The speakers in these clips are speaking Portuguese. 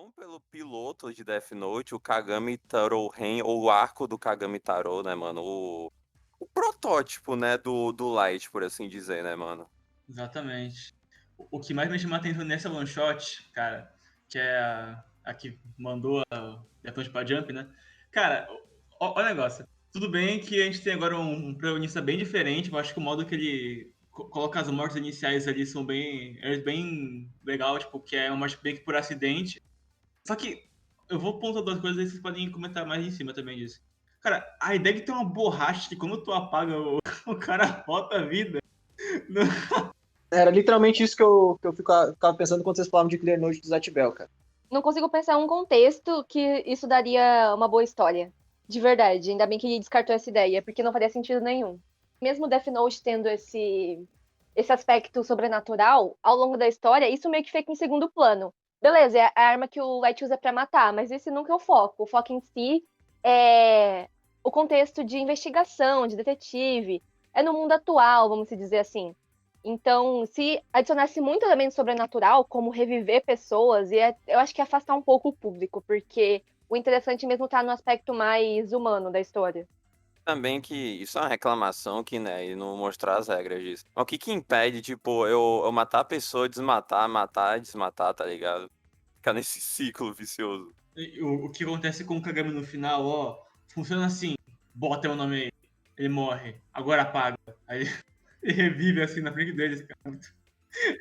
não pelo piloto de Death Note, o Kagami Taro Ren, ou o arco do Kagami Taro, né, mano? O protótipo, né, do Light, por assim dizer, né, mano? Exatamente. O que mais me chama a atenção nessa one shot, cara, que é a que mandou a Death Note pra Jump, né? Cara, olha o negócio. Tudo bem que a gente tem agora um protagonista bem diferente. Eu acho que o modo que ele coloca as mortes iniciais ali são bem legal, tipo, que é uma morte bem que por acidente. Só que eu vou pontuar duas coisas e vocês podem comentar mais em cima também disso. Cara, a ideia de ter uma borracha que quando tu apaga, o cara volta a vida. Não. Era literalmente isso que eu ficava pensando quando vocês falavam de Clear Note do Zatibel, cara. Não consigo pensar em um contexto que isso daria uma boa história. De verdade. Ainda bem que ele descartou essa ideia, porque não faria sentido nenhum. Mesmo Death Note tendo esse aspecto sobrenatural, ao longo da história, isso meio que fica em segundo plano. Beleza, é a arma que o Light usa pra matar, mas esse nunca é o foco. O foco em si é o contexto de investigação, de detetive. É no mundo atual, vamos dizer assim. Então, se adicionasse muito elemento sobrenatural, como reviver pessoas, eu acho que ia afastar um pouco o público, porque o interessante mesmo tá no aspecto mais humano da história. Também que isso é uma reclamação que, né, e não mostrar as regras disso. Mas o que que impede, tipo, eu matar a pessoa, desmatar, matar, desmatar, tá ligado? Ficar nesse ciclo vicioso. O que acontece com o Kagami no final, ó, funciona assim: bota o nome aí, ele morre, agora apaga. Aí ele revive assim na frente deles, cara.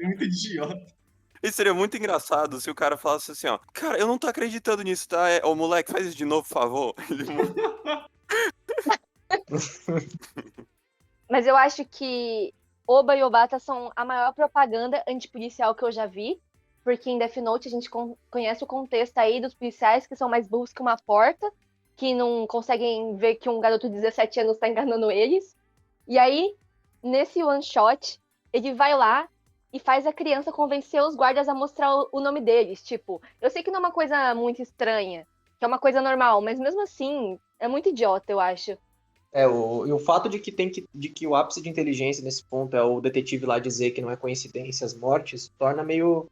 É muito idiota. E seria muito engraçado se o cara falasse assim, ó, cara, eu não tô acreditando nisso, tá? Ô, moleque, faz isso de novo, por favor. Mas eu acho que Oba e Obata são a maior propaganda antipolicial que eu já vi, porque em Death Note a gente conhece o contexto aí dos policiais que são mais burros que uma porta, que não conseguem ver que um garoto de 17 anos tá enganando eles. E aí, nesse one shot, ele vai lá e faz a criança convencer os guardas a mostrar o nome deles. Tipo, eu sei que não é uma coisa muito estranha, que é uma coisa normal, mas mesmo assim, é muito idiota, eu acho. E o fato de que o ápice de inteligência nesse ponto é o detetive lá dizer que não é coincidência as mortes, torna meio.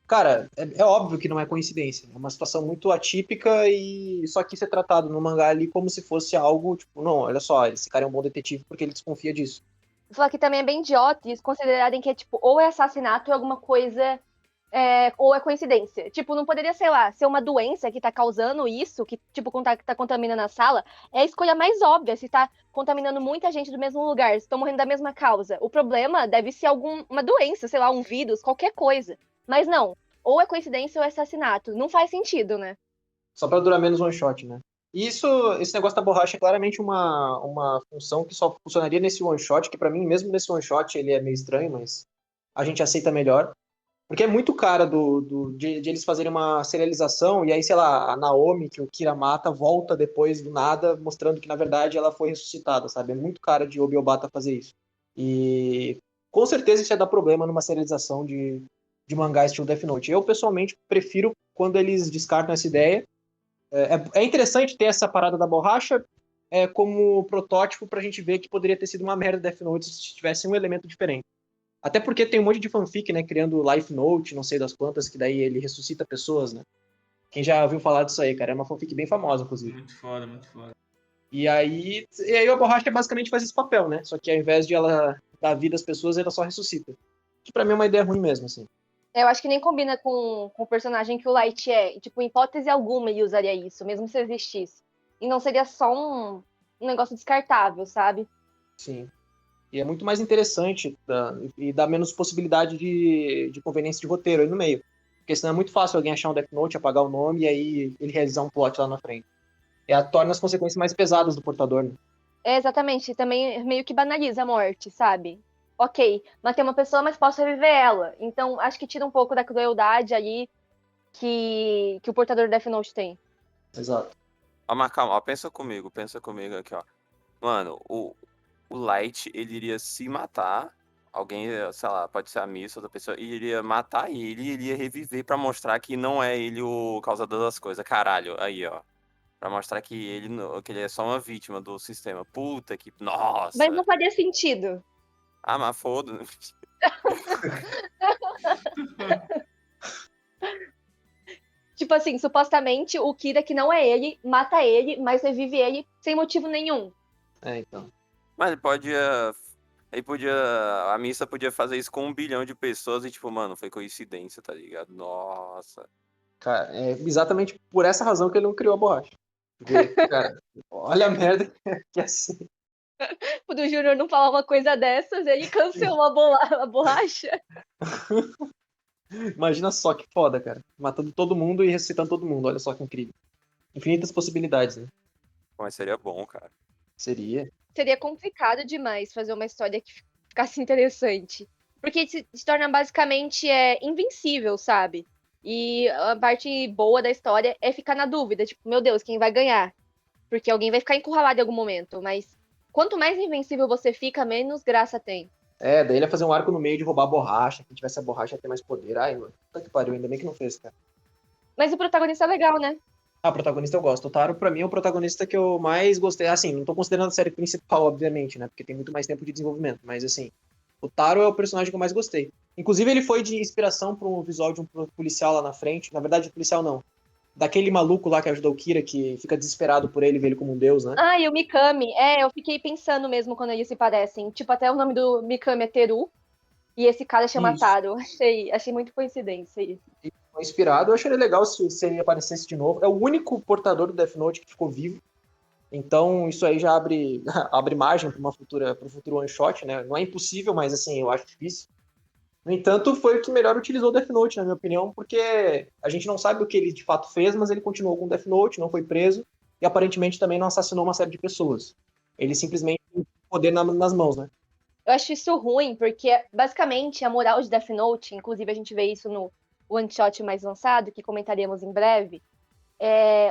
Cara, é óbvio que não é coincidência. É uma situação muito atípica e só que isso é tratado no mangá ali como se fosse algo, tipo, não, olha só, esse cara é um bom detetive porque ele desconfia disso. Vou falar que também é bem idiota eles considerarem que é, tipo, ou é assassinato ou é alguma coisa, ou é coincidência. Tipo, não poderia, sei lá, ser uma doença que tá causando isso, que, tipo, tá contaminando a sala, é a escolha mais óbvia, se tá contaminando muita gente do mesmo lugar, se estão morrendo da mesma causa. O problema deve ser alguma doença, sei lá, um vírus, qualquer coisa. Mas não, ou é coincidência ou é assassinato. Não faz sentido, né? Só pra durar menos one shot, né? E esse negócio da borracha é claramente uma função que só funcionaria nesse one shot, que pra mim, mesmo nesse one shot, ele é meio estranho, mas a gente aceita melhor. Porque é muito cara de eles fazerem uma serialização, e aí, sei lá, a Naomi, que o Kira mata, volta depois do nada, mostrando que, na verdade, ela foi ressuscitada, sabe? É muito cara de Obi-Obata fazer isso. E com certeza isso ia dar problema numa serialização de mangá estilo Death Note. Eu, pessoalmente, prefiro quando eles descartam essa ideia. É interessante ter essa parada da borracha como protótipo pra gente ver que poderia ter sido uma merda Death Note se tivesse um elemento diferente. Até porque tem um monte de fanfic, né, criando Life Note, não sei das quantas, que daí ele ressuscita pessoas, né? Quem já ouviu falar disso aí, cara? É uma fanfic bem famosa, inclusive. Muito foda, muito foda. E aí a borracha basicamente faz esse papel, né? Só que ao invés de ela dar vida às pessoas, ela só ressuscita. Que pra mim é uma ideia ruim mesmo, assim. Eu acho que nem combina com o personagem que o Light é. Tipo, em hipótese alguma ele usaria isso, mesmo se existisse. E não seria só um negócio descartável, sabe? Sim. E é muito mais interessante e dá menos possibilidade de conveniência de roteiro aí no meio. Porque senão é muito fácil alguém achar um Death Note, apagar o nome e aí ele realizar um plot lá na frente. Torna as consequências mais pesadas do portador, né? É, exatamente. Também meio que banaliza a morte, sabe? Ok, matei uma pessoa, mas posso reviver ela. Então, acho que tira um pouco da crueldade ali que o portador do Death Note tem. Exato. Ó, mas calma, ó, pensa comigo aqui, ó. Mano, o Light, ele iria se matar, alguém, sei lá, pode ser a Missa, outra pessoa, e iria matar ele e iria reviver pra mostrar que não é ele o causador das coisas. Caralho, aí, ó. Pra mostrar que que ele é só uma vítima do sistema. Puta que. Mas não Nossa! faria sentido. Ah, mas foda-se. Tipo assim, supostamente o Kira, que não é ele, mata ele, mas revive ele sem motivo nenhum. Então. Mas ele podia. Aí podia. A missa podia fazer isso com 1 bilhão de pessoas e, tipo, mano, foi coincidência, tá ligado? Nossa. Cara, é exatamente por essa razão que ele não criou a borracha. Porque, cara, olha a merda que é assim. O do Júnior não falar uma coisa dessas, ele cancelou a borracha. Imagina só que foda, cara. Matando todo mundo e ressuscitando todo mundo. Olha só que incrível. Infinitas possibilidades, né? Mas seria bom, cara. Seria. Seria complicado demais fazer uma história que ficasse interessante. Porque se torna basicamente invencível, sabe? E a parte boa da história é ficar na dúvida, tipo, meu Deus, quem vai ganhar? Porque alguém vai ficar encurralado em algum momento. Mas quanto mais invencível você fica, menos graça tem. Daí ele ia fazer um arco no meio de roubar a borracha. Quem tivesse a borracha ia ter mais poder. Ai, mano. Puta que pariu, ainda bem que não fez, cara. Mas o protagonista é legal, né? Ah, protagonista eu gosto. O Taro, pra mim, é o protagonista que eu mais gostei. Assim, não tô considerando a série principal, obviamente, né? Porque tem muito mais tempo de desenvolvimento. Mas, assim, o Taro é o personagem que eu mais gostei. Inclusive, ele foi de inspiração pra um visual de um policial lá na frente. Na verdade, policial não. Daquele maluco lá que ajudou o Kira, que fica desesperado por ele, vê ele como um deus, né? Ah, e o Mikami. Eu fiquei pensando mesmo quando eles se parecem. Tipo, até o nome do Mikami é Teru. E esse cara chama Isso. Taro. Achei muito coincidência isso. Foi inspirado. Eu acharia legal se ele aparecesse de novo. É o único portador do Death Note que ficou vivo. Então, isso aí já abre, abre margem para um futuro one shot, né? Não é impossível, mas assim, eu acho difícil. No entanto, foi o que melhor utilizou o Death Note, na minha opinião, porque a gente não sabe o que ele de fato fez, mas ele continuou com o Death Note, não foi preso e aparentemente também não assassinou uma série de pessoas. Ele simplesmente tem poder nas mãos, né? Eu acho isso ruim, porque basicamente a moral de Death Note, inclusive a gente vê isso no one shot mais lançado, que comentaremos em breve,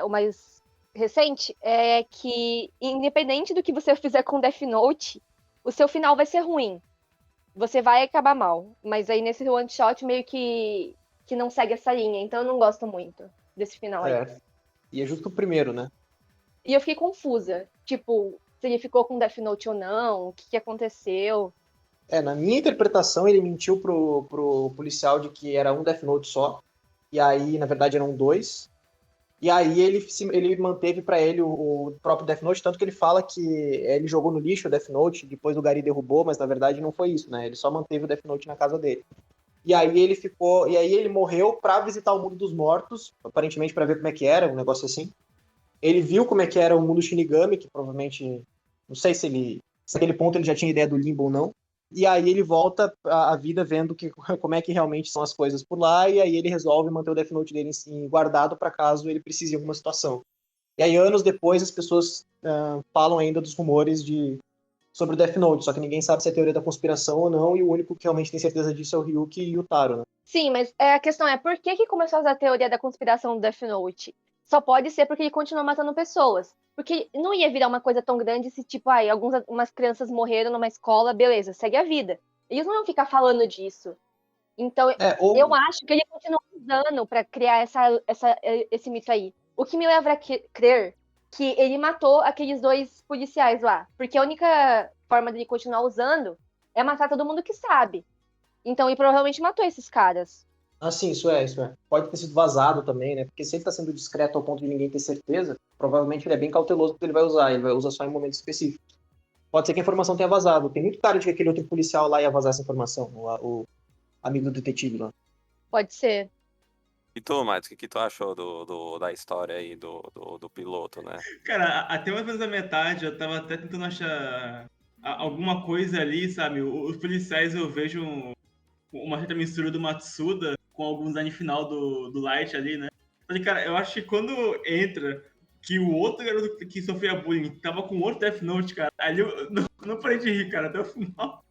o mais recente, é que independente do que você fizer com Death Note, o seu final vai ser ruim. Você vai acabar mal. Mas aí nesse one shot meio que não segue essa linha, então eu não gosto muito desse final aí. E é justo o primeiro, né? E eu fiquei confusa. Tipo, se ele ficou com Death Note ou não, o que aconteceu. Na minha interpretação, ele mentiu pro policial de que era um Death Note só. E aí, na verdade, eram dois. E aí ele manteve pra ele o próprio Death Note, tanto que ele fala que ele jogou no lixo o Death Note, depois o Gary derrubou, mas na verdade não foi isso, né? Ele só manteve o Death Note na casa dele. E aí ele morreu pra visitar o mundo dos mortos, aparentemente pra ver como é que era, um negócio assim. Ele viu como é que era o mundo Shinigami, que provavelmente, não sei se naquele ponto ele já tinha ideia do limbo ou não. E aí ele volta à vida vendo como é que realmente são as coisas por lá, e aí ele resolve manter o Death Note dele guardado para caso ele precise em alguma situação. E aí anos depois as pessoas falam ainda dos rumores sobre o Death Note, só que ninguém sabe se é teoria da conspiração ou não, e o único que realmente tem certeza disso é o Ryuki e o Taro, né? Sim, mas a questão é por que começou a usar a teoria da conspiração do Death Note? Só pode ser porque ele continuou matando pessoas. Porque não ia virar uma coisa tão grande se, tipo, umas crianças morreram numa escola, beleza, segue a vida. Eles não iam ficar falando disso. Então, eu acho que ele continuou usando pra criar esse mito aí. O que me leva a crer que ele matou aqueles 2 policiais lá. Porque a única forma dele continuar usando é matar todo mundo que sabe. Então, ele provavelmente matou esses caras. Ah, sim, isso é. Pode ter sido vazado também, né? Porque se ele tá sendo discreto ao ponto de ninguém ter certeza, provavelmente ele é bem cauteloso porque ele vai usar só em momentos específicos. Pode ser que a informação tenha vazado. Tem muito cara de que aquele outro policial lá ia vazar essa informação, o amigo do detetive lá. Pode ser. E tu, Matos, o que tu achou da história aí do piloto, né? Cara, até mais ou menos a metade, eu tava até tentando achar alguma coisa ali, sabe? Os policiais eu vejo uma certa mistura do Matsuda com algum design final do Light ali, né? Falei, cara, eu acho que quando entra que o outro garoto que sofria bullying tava com outro Death Note, cara, ali eu não parei de rir, cara, até o final.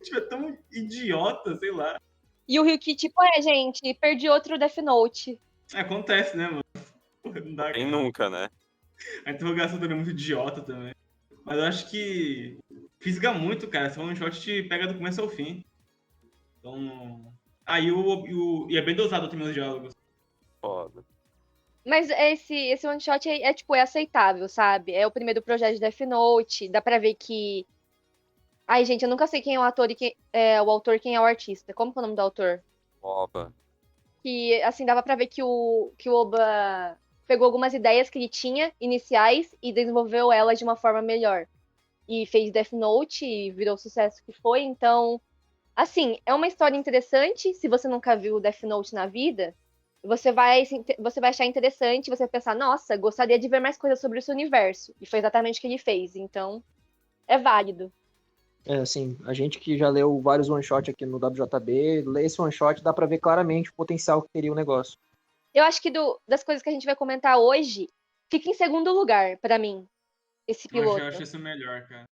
Tipo, é tão idiota, sei lá. E o Ryuki, tipo, gente, perdi outro Death Note. Acontece, né, mano? Porra, não dá, Quem cara. nunca, né? A interrogação também é muito idiota também. Mas eu acho que fisga muito, cara. Esse one shot te pega do começo ao fim. Então. E é bem dosado também os diálogos. Foda. Mas esse one shot tipo, é aceitável, sabe? É o primeiro projeto de Death Note. Dá pra ver que. Ai, gente, eu nunca sei quem é o ator e quem é o autor e quem é o artista. Como que é o nome do autor? Oba. que, assim, dava pra ver que o Oba pegou algumas ideias que ele tinha iniciais e desenvolveu elas de uma forma melhor. E fez Death Note e virou o sucesso que foi. Então, assim, é uma história interessante. Se você nunca viu Death Note na vida, você vai achar interessante, você vai pensar, nossa, gostaria de ver mais coisas sobre esse universo. E foi exatamente o que ele fez. Então, é válido. Assim, a gente que já leu vários one-shot aqui no WJB, lê esse one-shot, dá pra ver claramente o potencial que teria o negócio. Eu acho que das coisas que a gente vai comentar hoje, fica em segundo lugar pra mim, esse Eu piloto. acho isso melhor, cara.